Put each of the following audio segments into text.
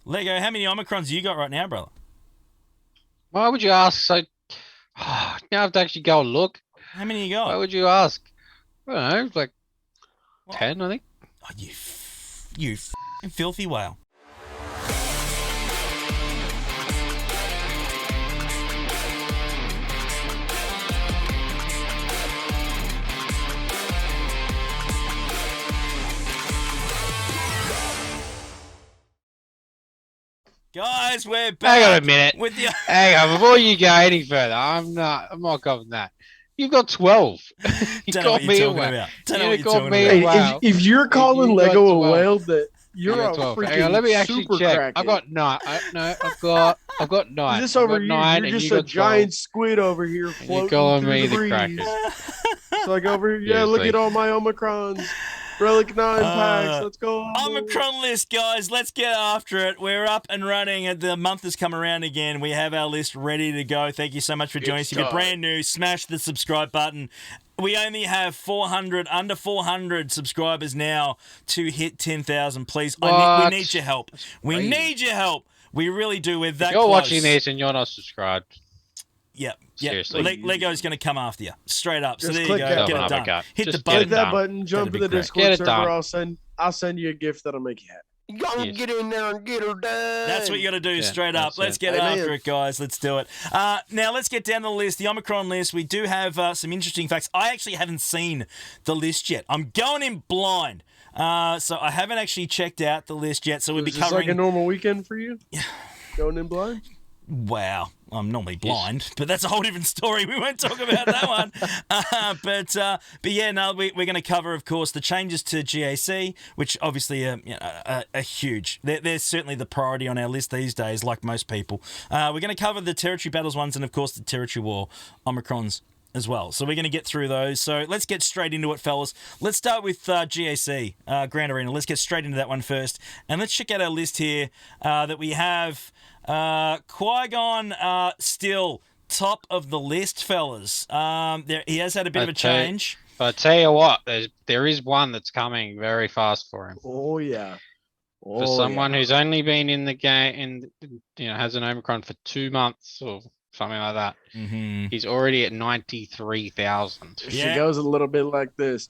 Lego, how many Omicrons you got right now, brother? Why would you ask? So now I have to actually go and look. How many you Why got? would you ask? I don't know, like Well, 10, I think. oh, you f***ing filthy whale. Guys, we're back. Hang on a minute. With the Hang on, before you go any further, I'm not covering that. You've got 12. You Don't know what called you're me a talking whale. about. Don't know You what you're called talking me about. a Hey, whale. if you're calling You got Lego a 12. whale, that You you're got a 12. Hang freaking on, let me actually super check. crackhead. I've got 9. No, I've got 9. This I've over got here, 9, you're and just you a got 12. giant squid over here And you're floating calling through me the the breeze. crackers. It's like over here, yeah, look Seriously. at all my Omicrons. Relic 9 packs, let's go. Omicron list, guys. Let's get after it. We're up and running. The month has come around again. We have our list ready to go. Thank you so much for joining us. If you're brand new, smash the subscribe button. We only have under 400 subscribers now to hit 10,000. Please, we What? need your help. We crazy. need your help. We really do. We're that If you're close. watching this and you're not subscribed, Yep. seriously. Lego's going to come after you. Straight up. So Just there you click go. that Get it button. done. Hit Just the get button. Click that done. button, jump That'd in the be great. Discord Get it server. done. I'll send you a gift that'll make you happy. You gotta Yes. get in there and get her done. That's what you got to do, Yeah, straight up. that's Let's it. get Amen. after it, guys. Let's do it. Now, let's get down the list, the Omicron list. We do have some interesting facts. I actually haven't seen the list yet. I'm going in blind. So I haven't actually checked out the list yet. So we'll be Is this covering... like a normal weekend for you? Going in blind? Wow, I'm normally blind, but that's a whole different story. We won't talk about that one. But yeah, no, we're going to cover, of course, the changes to GAC, which obviously are huge. They're certainly the priority on our list these days, like most people. We're going to cover the territory battles ones and, of course, the territory war Omicrons as well. So we're going to get through those. So let's get straight into it, fellas. Let's start with GAC, Grand Arena. Let's get straight into that one first. And let's check out our list here that we have... Qui-Gon still top of the list, fellas. He has had a bit of a change. But I tell you what, there is one that's coming very fast for him. Oh, yeah. For someone who's only been in the game has an Omicron for 2 months or something like that. Mm-hmm. He's already at 93,000. She goes a little bit like this.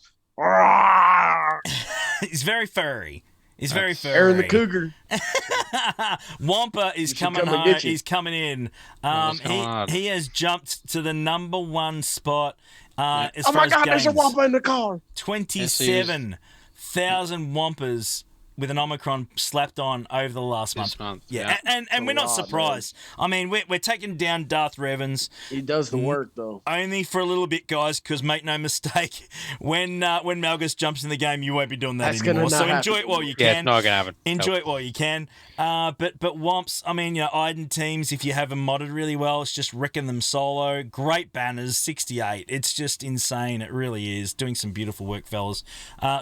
He's very furry. He's very furry. Aaron the Cougar. Wampa is coming come and home. get you. He's coming in. Wampa's coming hard. He has jumped to the number 1 spot. As Oh far my as God, there's a games. Wampa in the car. 27,000 Wampas with an Omicron slapped on over the last This month. month. Yeah, and we're not lot, surprised. I mean, we're taking down Darth Revens He does the work, though. only for a little bit, guys, because make no mistake, when Malgus jumps in the game, you won't be doing that That's gonna anymore. not So happen. enjoy it while you Yeah, can. it's not going to happen. Enjoy it while you can. But Womps, I mean, Iden teams, if you have them modded really well, it's just wrecking them solo. Great banners, 68. It's just insane. It really is. Doing some beautiful work, fellas.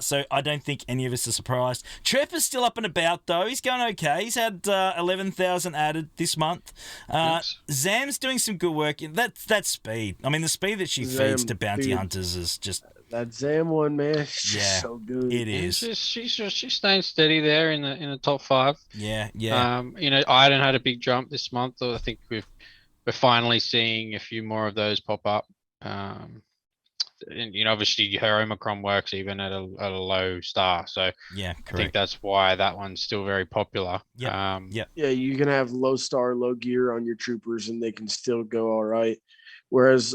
So I don't think any of us are surprised. Trepper's still up and about, though. He's going okay. He's had 11,000 added this month. Yes. Zam's doing some good work. That's speed. I mean, the speed that she Zam, feeds to bounty dude. hunters is just... That Zam one, man, it's just Yeah, so good. It is. She's staying steady there in the top 5. Yeah. Iden had a big jump this month. I think we're finally seeing a few more of those pop up. And obviously her Omicron works even at a low star, so Yeah, I think correct. that's why that one's still very popular. Yep. Yeah, you can have low star, low gear on your troopers, and they can still go all right. Whereas,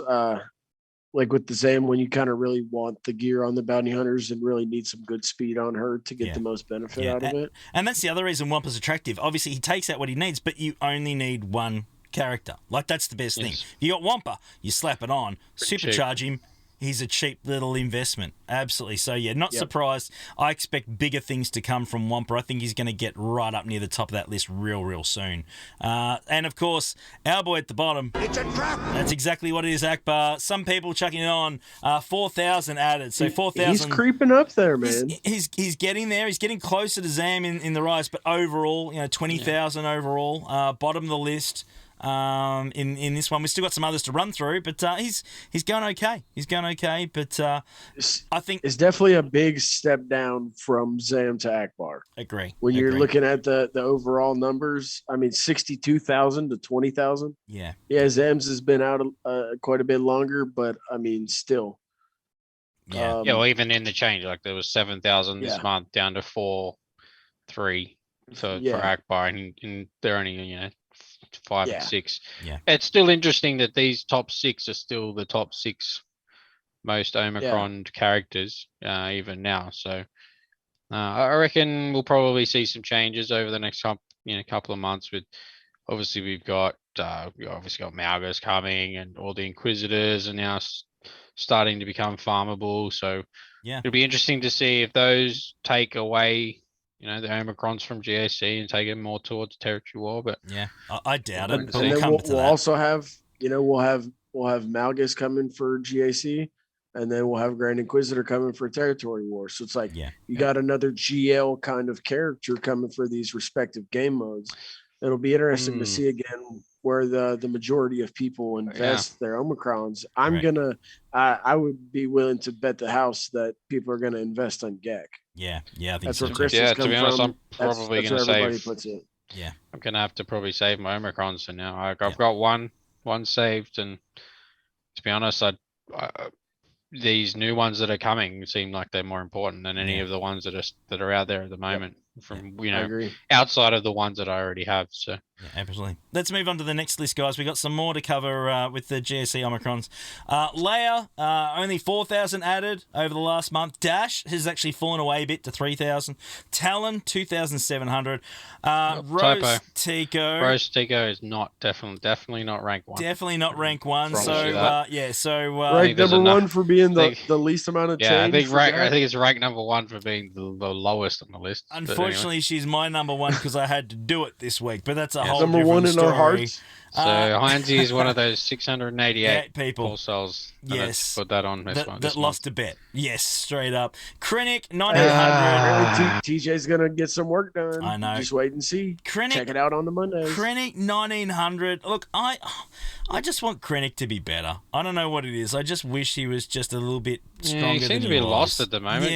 like with the Zam, when you kind of really want the gear on the bounty hunters and really need some good speed on her to get Yeah. the most benefit Yeah, out of it. And that's the other reason Wampa's attractive. Obviously, he takes out what he needs, but you only need one character. Like, that's the best thing. Yes. You got Wampa, you slap it on, Pretty supercharge him. He's a cheap little investment. Absolutely. So, yeah, not Yep. surprised. I expect bigger things to come from Wampa. I think he's going to get right up near the top of that list real soon. And, of course, our boy at the bottom. It's a trap. That's exactly what it is, Akbar. Some people chucking it on. 4,000 added. So, 4,000. He's creeping up there, man. He's getting there. He's getting closer to Zam in the rise, but overall, 20,000 overall, bottom of the list. in this one. We've still got some others to run through, but he's going okay. He's going okay, but I think it's definitely a big step down from Zam to Akbar. Agree. When you're looking at the overall numbers, I mean, 62,000 to 20,000. Yeah. Yeah, Zam's has been out quite a bit longer, but I mean, still. Yeah. Well, even in the change, like there was 7,000 this Yeah. month down to 4,3 for Akbar, and they're only 5 and 6. Yeah. It's still interesting that these top 6 are still the top 6 most Omicron characters, even now. So I reckon we'll probably see some changes over the next couple of months. With obviously we've got Malgus coming, and all the Inquisitors are now starting to become farmable. So it'll be interesting to see if those take away the Omicrons from GAC and take it more towards territory war. But I doubt it. And then we'll also have we'll have Malgus coming for GAC, and then we'll have Grand Inquisitor coming for territory war. So it's like you got another GL kind of character coming for these respective game modes. It'll be interesting to see again where the majority of people invest their Omicrons. I would be willing to bet the house that people are gonna invest on GAC. Yeah, I think that's so. where Christians come to be honest, from. I'm probably That's gonna where everybody save. puts it. Yeah, I'm gonna have to probably save my Omicrons for now. I've got one saved, and to be honest, these new ones that are coming seem like they're more important than any of the ones that are out there at the moment. From I agree. outside of the ones that I already have. So absolutely. Let's move on to the next list, guys. We got some more to cover with the GSC Omicrons. Leia, only 4,000 added over the last month. Dash has actually fallen away a bit to 3,000. Talon 2,700. Rose Tico is not definitely not rank 1. Definitely not rank 1. Promise So you that. Rank number 1 for being the least amount of change. I think it's rank number 1 for being the lowest on the list. Unfortunately, she's my number 1 because I had to do it this week. But that's a whole number different 1 in story. our hearts. So Heinze is one of those 688 people. Full souls. Yes. Put that on this one. That lost a bet. Yes, straight up. Krennic, 9,800. TJ's going to get some work done. I know. Just wait and see. Krennic, check it out on the Mondays. Krennic, 1,900. Look, I just want Krennic to be better. I don't know what it is. I just wish he was just a little bit stronger. He seems to be lost at the moment.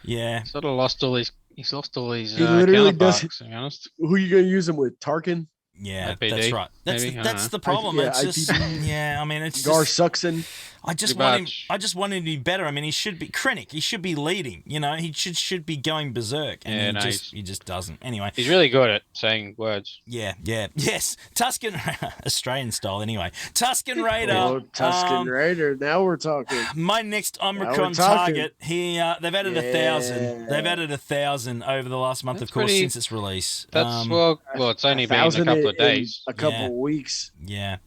Yeah. Sort of lost all these. He's lost all these. He literally does. To be honest. Who are you going to use him with? Tarkin? Yeah, IPD, that's right. That's the problem. It's just, I mean, it's Gar just, Suxon. I just want him to be better. I mean, he should be Krennic. He should be leading. He should be going berserk, and he just doesn't. Anyway, he's really good at saying words. Yes. Tuscan Australian style. Anyway, Tuscan Raider. Oh, Tuscan Raider. Now we're talking. My next Omicron target. They've added 1,000. They've added 1,000 over the last month, of course, since its release. That's it's only been a couple of days, a couple of weeks. Yeah.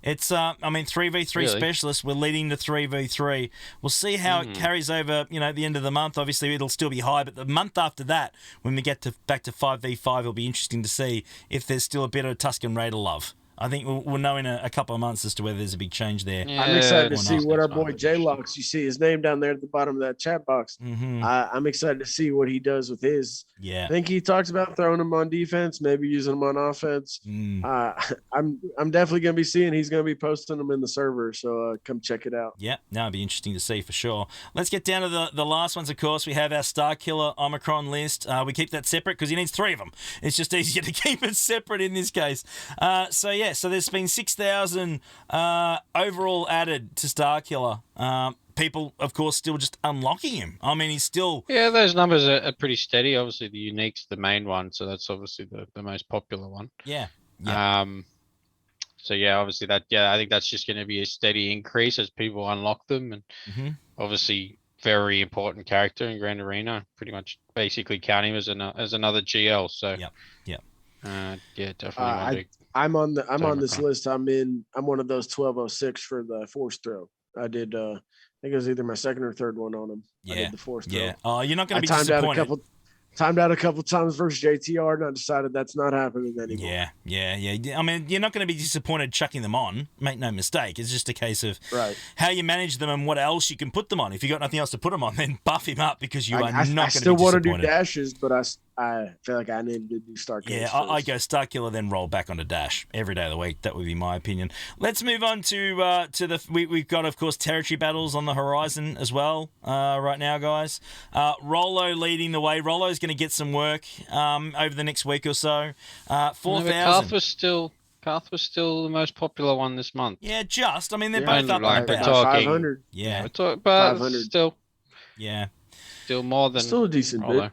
It's 3v3 specialists. We're leading to 3v3. We'll see how it carries over, at the end of the month. Obviously, it'll still be high, but the month after that, when we get back to 5v5, it'll be interesting to see if there's still a bit of Tuscan Raider love. I think we'll know in a couple of months as to whether there's a big change there. Yeah, I'm excited to see what our boy J-Locks, you see his name down there at the bottom of that chat box. Mm-hmm. I'm excited to see what he does with his. Yeah. I think he talks about throwing him on defense, maybe using him on offense. I'm definitely going to be seeing he's going to be posting them in the server, so come check it out. Yeah, that'll be interesting to see for sure. Let's get down to the last ones, of course. We have our Starkiller Omicron list. We keep that separate because he needs 3 of them. It's just easier to keep it separate in this case. So there's been 6,000 overall added to Starkiller. People, of course, still just unlocking him. I mean, he's still... Yeah, those numbers are pretty steady. Obviously, the Unique's the main one, so that's obviously the most popular one. Yeah. So, obviously, I think that's just going to be a steady increase as people unlock them. And obviously, very important character in Grand Arena. Pretty much basically count him as another GL. So, definitely. I'm on this list. I'm one of those 1206 for the force throw. I did I think it was either my second or third one on him. I did the force throw. Yeah. Oh, you're not going to be timed disappointed. Timed out a couple times versus JTR, and I decided that's not happening anymore. Yeah. I mean, you're not going to be disappointed chucking them on. Make no mistake. It's just a case of how you manage them and what else you can put them on. If you got nothing else to put them on, then buff him up because you are not going to be disappointed. I still want to do dashes, but I feel like I need to do Starkiller. Yeah, I go Starkiller, then roll back onto Dash every day of the week. That would be my opinion. Let's move on to the. We've got, of course, territory battles on the horizon as well right now, guys. Rollo leading the way. Rollo's going to get some work over the next week or so. 4,000. Karth was still the most popular one this month. Yeah, just. I mean, they're Yeah, both up like and we're about. talking- 500. Yeah, But 500. still yeah, more than Still a decent Rollo. bit.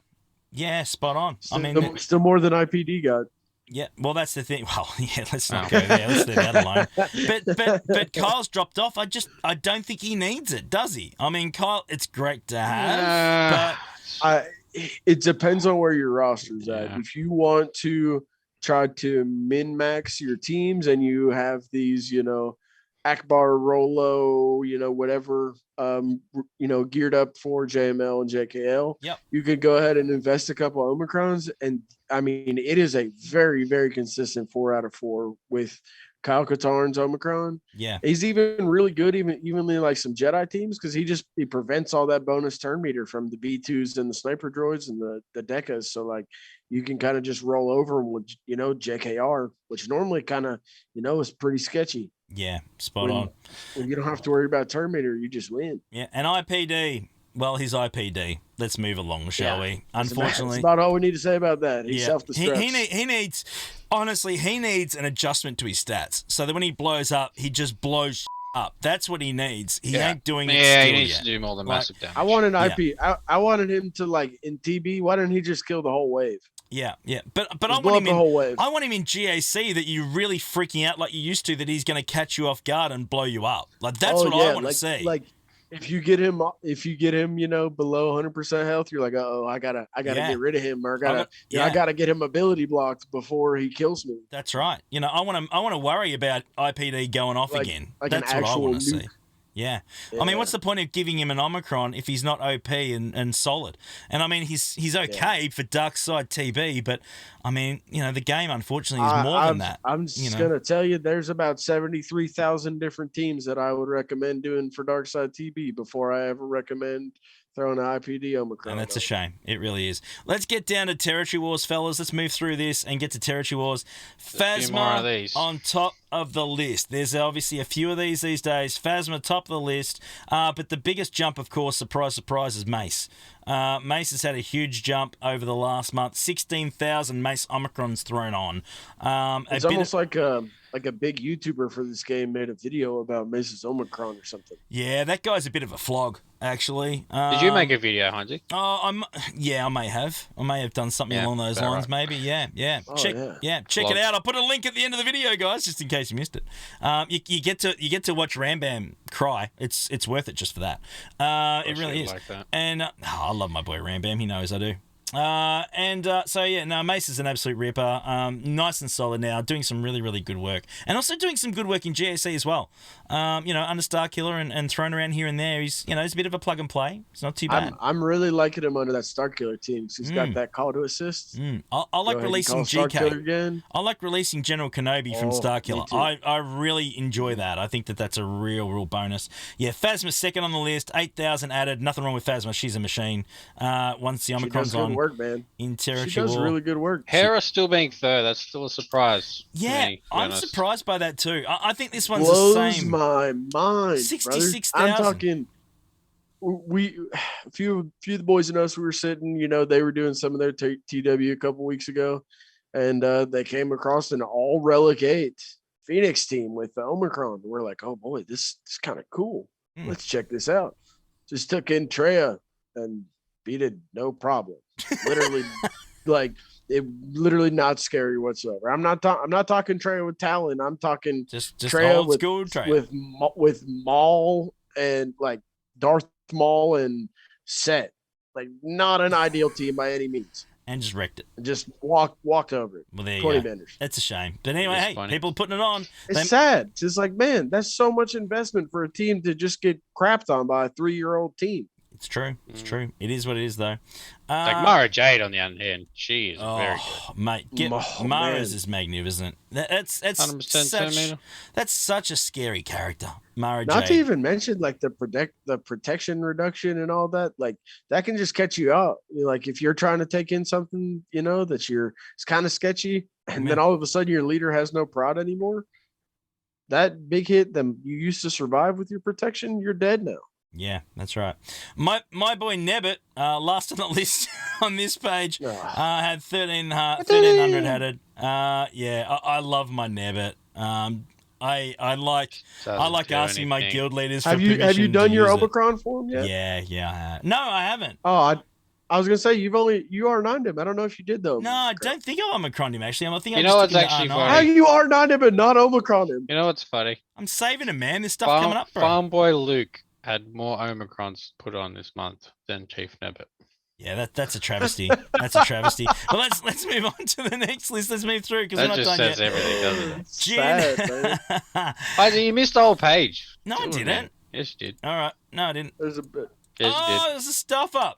yeah. Spot on. I Still, mean, still more than IPD got. yeah. Well, that's the thing. Well, yeah. Let's not Oh. go there. Let's leave that alone. But Kyle's dropped off. I don't think he needs it, does he? I mean, Kyle, it's great to have, but It depends on where your roster's at. Yeah. If you want to try to min max your teams and you have these, Akbar, Rolo, whatever, geared up for JML and JKL, Yep. you could go ahead and invest a couple of Omicrons. And I mean, it is a very, very consistent 4 out of 4 with Kyle Katarn's Omicron. yeah, He's even really good, evenly like some Jedi teams, because he prevents all that bonus turn meter from the B2s and the sniper droids and the Decas. So like you can kind of just roll over with JKR, which normally kind of is pretty sketchy. yeah. Spot on. When you don't have to worry about turn meter, you just win. Yeah, and IPD. Well, he's IPD. Let's move along, shall Yeah. we? That's Unfortunately, about all we need to say about that. He yeah, self-destructs. he needs. Honestly, he needs an adjustment to his stats so that when he blows up, he just blows up. That's what he needs. He ain't doing it. Yeah, still he needs yet. to do more than Like, massive damage. I wanted I wanted him to, like, in TB. Why didn't he just kill the whole wave? Yeah, yeah. But I Just blow want up him the in. whole wave. I want him in GAC that you're really freaking out like you used to. That he's going to catch you off guard and blow you up. Like that's what I want to see. Like if you get him, below 100% health, you're like, I gotta Yeah. get rid of him, or I yeah. gotta get him ability blocked before he kills me. That's right. I want to worry about IPD going off Like- again. like an That's what I actual want to see. nuke. Yeah. I mean, what's the point of giving him an Omicron if he's not OP and solid? And I mean, he's okay for dark side TB, but I mean, the game unfortunately is more than that. I'm just gonna tell you, there's about 73,000 different teams that I would recommend doing for dark side TB before I ever recommend throwing an IPD Omicron. And that's a on. shame. It really is. Let's get down to Territory Wars, fellas. Let's move through this and get to Territory Wars. A few more of Phasma these. on top of the list. There's obviously a few of these days. Phasma top of the list. But the biggest jump, of course, surprise, surprise, is Mace. Mace has had a huge jump over the last month. 16,000 Mace Omicrons thrown on. It's almost like a big YouTuber for this game made a video about Mace's Omicron or something. Yeah, that guy's a bit of a flog, actually. Did you make a video, Hansi? Oh, I may have. I may have done something Yeah, along those fair lines, right. maybe. Yeah. Oh, check Vlog. it out. I'll put a link at the end of the video, guys, just in case you missed it. You get to watch Rambam cry. It's worth it just for that. It really is. Like that. And I love my boy Rambam. He knows I do. Mace is an absolute ripper. Nice and solid now, doing some really, really good work, and also doing some good work in GAC as well. Under Starkiller and thrown around here and there. He's a bit of a plug and play. It's not too bad. I'm really liking him under that Starkiller team, because he's got that call to assist. I like releasing Starkiller GK. again. I like releasing General Kenobi from Starkiller. me too. I really enjoy that. I think that's a real bonus. Yeah, Phasma's second on the list. 8,000 added. Nothing wrong with Phasma. She's a machine. Once the She does Omicron's good on work, man. in territory. She does war. really good work. Hera still being third. That's still a surprise. to Yeah, me, to be I'm honest. surprised by that too. I think this one's Blows the same. my mind. 66,000. I'm talking. A few of the boys and us, we were sitting. They were doing some of their TW a couple weeks ago, and they came across an all relic 8 Phoenix team with the Omicron. We're like, oh boy, this is kind of cool. Let's check this out. Just took in Treya and beat it, no problem. Literally, literally not scary whatsoever. I'm not talking Treya with Talon. I'm talking Just Treya old school Treya. with Maul and like Darth Maul and Set. Like, not an ideal team by any means. And just wrecked it. Just walked over it. Well, there you 20 go. benders. That's a shame. But anyway, It's hey, funny. people putting it on. It's sad. It's just like, man, that's so much investment for a team to just get crapped on by a 3-year-old team. It's true. It's true. It is what it is, though. Like Mara Jade, on the other hand, she is very good. Mate, Mara's man. is magnificent. That's 100% such, Terminator. that's such a scary character, Mara Not to Jade. even mention like the protection reduction and all that. Like that can just catch you out. Like if you're trying to take in something, it's kind of sketchy, and then all of a sudden your leader has no prod anymore. That big hit that you used to survive with your protection, you're dead now. Yeah, that's right. My boy Nebbit, last on the list on this page, had 1300 headed. I love my Nebbit. I like asking my guild leaders for permission. Have you done your use it. Omicron form yet? Yeah, I have. No, I haven't. Oh, I was gonna say you R9'd him. I don't know if you did though. No, I don't think I Omicroned him actually. I think You I know just what's took him to actually R9. funny? How you R9'd him and not Omicron him? You know what's funny? I'm saving him, man. There's stuff coming up, bro. Farm Boy Luke had more Omicrons put on this month than Chief Nebbit. Yeah, that's a travesty. That's a travesty. Well, let's move on to the next list. Let's move through because we're That not just done says yet. everything, doesn't it? Sad, man. Isaac, you missed the whole page. No, I Still, didn't. man. Yes, you did. All right, no, I didn't. There's a bit. Yes, you did. There's a stuff up.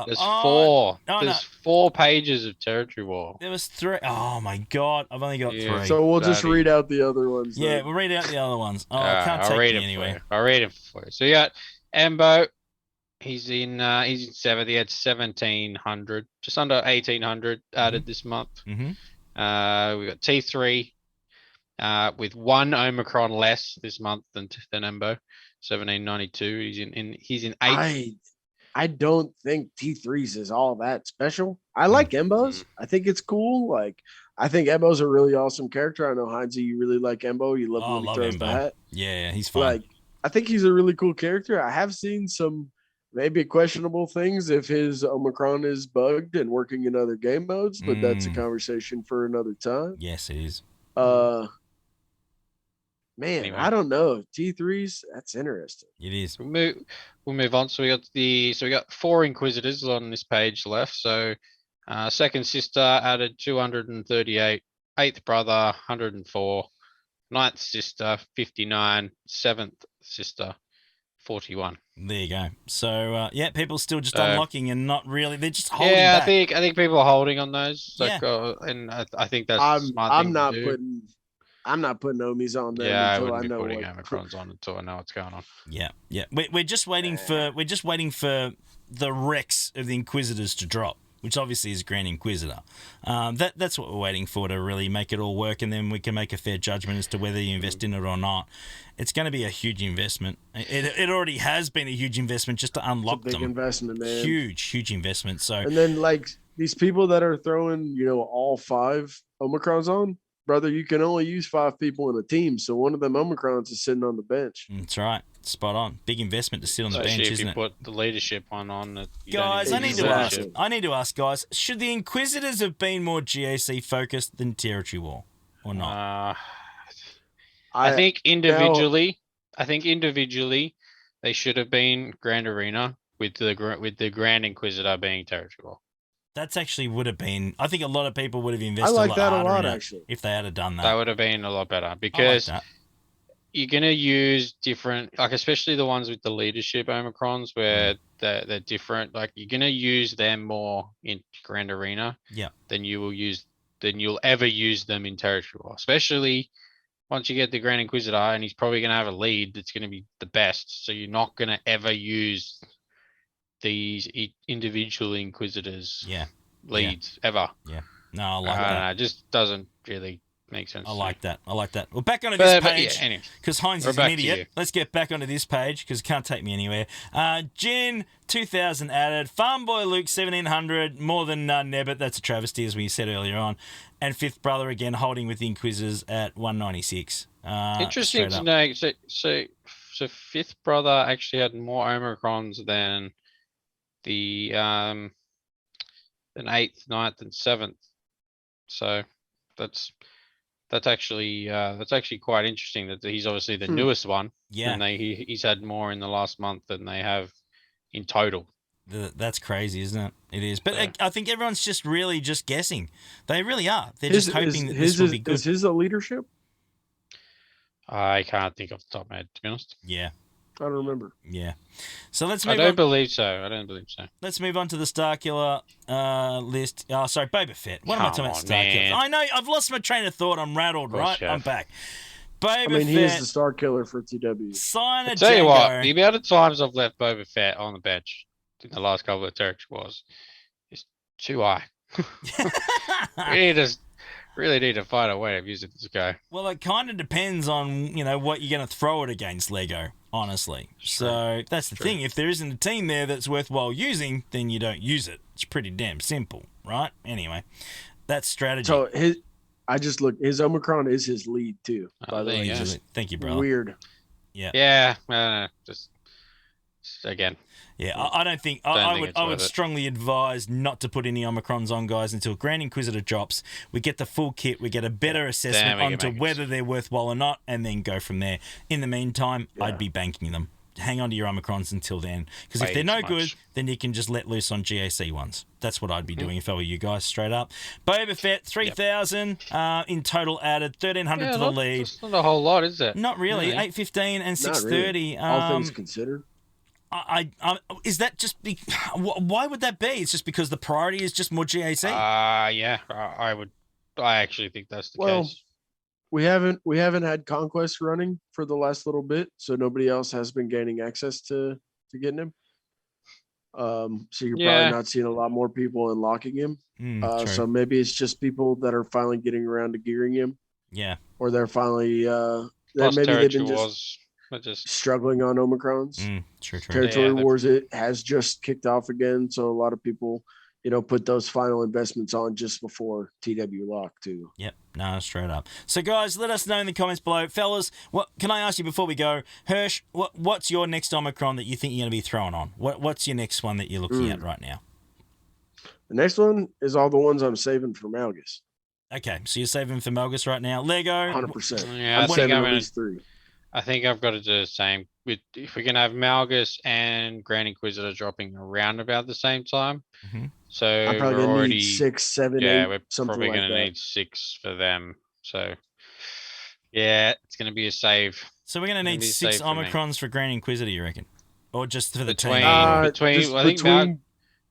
There's Oh, four. no, There's 4 pages of territory war. There was 3. Oh my god, I've only got 3. So we'll just Bloody- read out the other ones. Yeah, then. we'll read out the other ones. Oh, Alright, it can't I'll take read me it anywhere. for you. I'll read it for you. So you got Embo. He's in 7th. He had 1700, just under 1800 added this month. Mm-hmm. We got T3 with 1 Omicron less this month than Embo, 1792. He's in 8th. I don't think T3s is all that special. I like Embos. I think it's cool. Like I think Embo's a really awesome character. I know Heinze, you really like Embo. You love Oh, when he love throws the Embo. hat. Yeah, he's fun. Like I think he's a really cool character. I have seen some maybe questionable things if his Omicron is bugged and working in other game modes, but that's a conversation for another time. Yes, it is. Man, Anyway. I don't know. T3s, that's interesting. It is. We'll move on. So we got 4 Inquisitors on this page left. So second sister added 238, 8th brother 104, 9th sister 59, 7th sister 41. There you go. So people still just unlocking and not really. They're just holding Yeah, back. I think people are holding on those. Like, Yeah. and I think that's a smart I'm thing not to do. I'm not putting Omis on them Yeah, I until I wouldn't be know putting what. Omicrons on until I know what's going on. Yeah. We're just waiting for the Rex of the Inquisitors to drop, which obviously is Grand Inquisitor. That's what we're waiting for to really make it all work, and then we can make a fair judgment as to whether you invest in it or not. It's going to be a huge investment. It already has been a huge investment just to unlock It's a big them. investment, man. Huge investment. So And then like these people that are throwing, all 5 Omicrons on, brother, you can only use 5 people in a team. So one of them Omicrons is sitting on the bench. that's right. Spot on. Big investment to sit on the Especially bench, if isn't you it? put the leadership one on. You don't Guys, even I need use to ask. leadership. I need to ask, guys. Should the Inquisitors have been more GAC focused than Territory War, or not? I think individually, they should have been Grand Arena with the Grand Inquisitor being Territory War. That's actually would have been. I think a lot of people would have invested. I like a lot that a harder lot, in it actually. if they had have done that. That would have been a lot better I like because that. you're gonna use different, like especially the ones with the leadership Omicrons where they're different. Like you're gonna use them more in Grand Arena, Yeah. than you'll ever use them in Territory War. Especially once you get the Grand Inquisitor, and he's probably gonna have a lead that's gonna be the best. So you're not gonna ever use these individual Inquisitors Yeah. leads ever. No, I like I don't that. know, it just doesn't really make sense. I to like me. that. I like that. Well, back onto But this yeah, page anyway. because Heinz We're is an back to idiot. you. Let's get back onto this page because it can't take me anywhere. Jin 2000 added. Farm Boy Luke 1700 more than Nebbit. That's a travesty as we said earlier on. And 5th brother again holding with the Inquisitors at 196. Interesting straight to up. know. So 5th brother actually had more Omicrons than the than 8th, 9th, and 7th. So that's actually quite interesting that he's obviously the newest one. Yeah. And he's had more in the last month than they have in total. That's crazy, isn't it? It is. But Yeah. I think everyone's just really just guessing. They really are. They're just hoping that his this will be good. Is his a leadership? I can't think off the top of my head, to be honest. Yeah. I don't remember. Yeah. So let's I move don't on. believe so. I don't believe so. Let's move on to the Starkiller list. Oh, sorry, Boba Fett. What am I Come talking about? on, Starkiller. man. I know. I've lost my train of thought. I'm rattled. Course Right. you I'm have. back. Boba I mean, he Fett. is the star killer for TW. Sign a Tell you what, Django. the amount of times I've left Boba Fett on the bench in the last couple of territory wars is too high. Really need to find a way of using this guy. Well, it kind of depends on, what you're going to throw it against, Lego, honestly. So that's the thing. If there isn't a team there that's worthwhile using, then you don't use it. It's pretty damn simple, right? Anyway, that's strategy. So his Omicron is his lead too. By the there way, you go. just Thank you, brother. weird. Yeah, just again. Yeah, I don't think Don't I think would. it's I worth would it. strongly advise not to put any Omicrons on guys until Grand Inquisitor drops. We get the full kit. We get a better assessment we can onto make it. whether they're worthwhile or not, and then go from there. In the meantime, I'd be banking them. Hang on to your Omicrons until then, because if Way they're no too good, much. then you can just let loose on GAC ones. That's what I'd be doing if I were you guys, straight up. Boba Fett, 3,000 in total added, 1,300 to the lead. That's not a whole lot, is it? Not really, Really? 815 and Not 630. really. All things considered. I is that just why would that be? It's just because the priority is just more GAC. Yeah, I actually think that's the case. We haven't had Conquest running for the last little bit, so nobody else has been gaining access to getting him. So you're probably not seeing a lot more people unlocking him. True. So maybe it's just people that are finally getting around to gearing him, Yeah. or they're finally Plus maybe they've territory been just wars. Just struggling on Omicrons. True. Territory Yeah, Wars, it has just kicked off again, so a lot of people, put those final investments on just before TW lock too. Yep. No, straight up. So guys, let us know in the comments below, fellas. What can I ask you before we go, Hirsch? What's your next Omicron that you think you're going to be throwing on? What's your next one that you're looking at right now? The next one is all the ones I'm saving for Malgus. Okay, so you're saving for Malgus right now. Lego. 100%. Yeah, I'm I saving think I'm at gonna. least 3. I think I've got to do the same. If we can have Malgus and Grand Inquisitor dropping around about the same time, so I'm probably we're gonna already need 6, 7, 8, yeah, we're something probably like going to that. need 6 for them. So yeah, it's going to be a save. So we're going to Gonna need be 6 safe for me. Omicrons for Grand Inquisitor, you reckon? Or just for the Between team? I Just think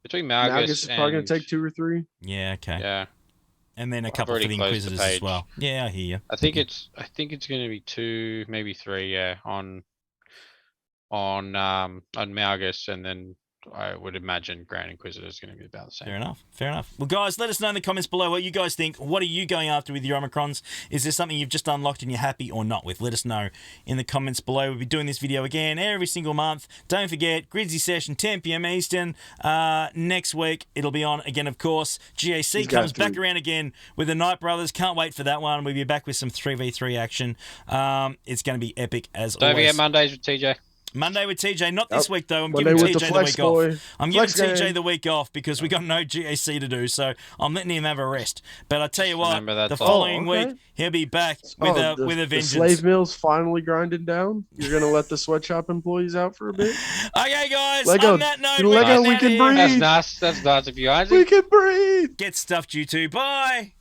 between Malgus Malgus is probably gonna and take 2 or 3. Yeah, okay. yeah, And then a I've couple for already the closed the Inquisitors as page. well. Yeah, I hear you. I think it's going to be 2, maybe 3. Yeah, on Malgus, and then I would imagine Grand Inquisitor is going to be about the same. Fair enough. Well, guys, let us know in the comments below what you guys think. What are you going after with your Omicrons? Is there something you've just unlocked and you're happy or not with? Let us know in the comments below. We'll be doing this video again every single month. Don't forget, Gridsy Session, 10 p.m. Eastern. Next week, it'll be on again, of course. GAC comes back around again with the Knight Brothers. Can't wait for that one. We'll be back with some 3v3 action. It's going to be epic as Don't always. forget Mondays with TJ. Monday with TJ, not this week though. I'm Monday giving with the TJ the flex week boy. off. I'm Flex giving TJ gang. the week off because we got no GAC to do, so I'm letting him have a rest. But I tell you what, remember that the time. following Oh, okay. week he'll be back with a the vengeance. slave mill's finally grinding down. You're gonna let the sweatshop employees out for a bit. Okay, guys. Lego, on that note, Lego, we're getting we out can of here. breathe. That's nice of you, Isaac. We can breathe. Get stuffed, you two. Bye.